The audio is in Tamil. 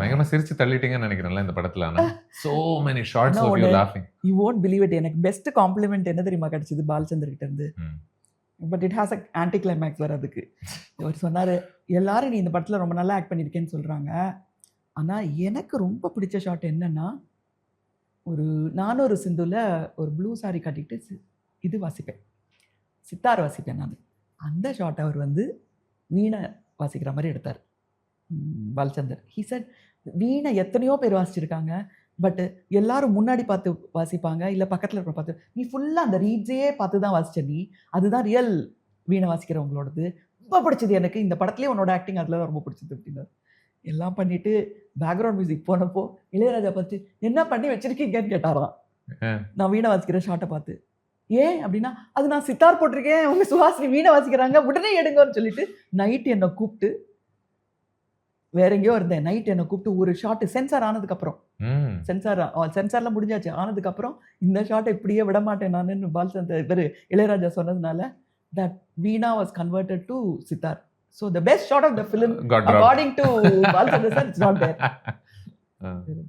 பயங்கரமா சிரிச்சு தள்ளிட்டீங்கன்னு நினைக்கிறேன்ல இந்த படத்துல. ஆனா so many shots ஆனா of you ஒண்ணு, laughing. You won't believe it, எனக்கு பெஸ்ட் காம்ப்ளிமெண்ட் என்ன தெரியுமா கிடைச்சது பாலச்சந்தர் கிட்ட இருந்து? ம். But it has a anti climax வர அதுக்கு. அவர் சொன்னாரு, எல்லாரும் நீ இந்த படத்துல ரொம்ப நல்லா ஆக்ட் பண்ணியிருக்கேன்னு சொல்றாங்க, ஆனா எனக்கு ரொம்ப பிடிச்ச ஷாட் என்னன்னா, ஒரு நானும் ஒரு சிந்துல ஒரு ப்ளூ சாரி கட்டிக்கிட்டு இது வாசிப்பேன், சித்தார் வாசிப்பேன் நான். அந்த ஷாட் அவர் வந்து வீணை வாசிக்கிற மாதிரி எடுத்தார் பாலச்சந்தர். ஹி செட், வீணை எத்தனையோ பேர் வாசிச்சிருக்காங்க, பட் எல்லாரும் முன்னாடி பார்த்து வாசிப்பாங்க, இல்லை பக்கத்தில் இருக்கிற பார்த்து, நீ ஃபுல்லாக அந்த ரீட்ஸே பார்த்து தான் வாசிச்ச, நீ அதுதான் ரியல் வீணை வாசிக்கிறவங்களோடது. ரொம்ப பிடிச்சது எனக்கு இந்த படத்துலேயே உன்னோட ஆக்டிங் அதில் தான் ரொம்ப பிடிச்சது அப்படின்னாரு. எல்லாம் பண்ணிட்டு பேக்ரவுண்ட் மியூசிக் போனப்போ இளையராஜா பார்த்து என்ன பண்ணி வச்சிருக்கீங்கன்னு கேட்டாராம் நான் வீணை வாசிக்கிற ஷாட்டை பார்த்து. ஏன் அப்படின்னா, அது நான் சித்தார் போட்டிருக்கேன், உங்க சுஹாசினி வீணை வாசிக்கிறாங்க, உடனே எடுங்கன்னு சொல்லிட்டு நைட்டு என்னை கூப்பிட்டு, வேற எங்கேயோ இருந்தேன், நைட் என்னை கூப்பிட்டு ஒரு ஷாட் சென்சார் ஆனதுக்கப்புறம், சென்சார்லாம் முடிஞ்சாச்சு ஆனதுக்கப்புறம், இந்த ஷாட்டை இப்படியே விட மாட்டேன் நான் பாலச்சந்தர் இவர் இளையராஜா சொன்னதுனால, that Veena was converted to sitar. So the best shot of the film, according to Balchandar sir, it's not there.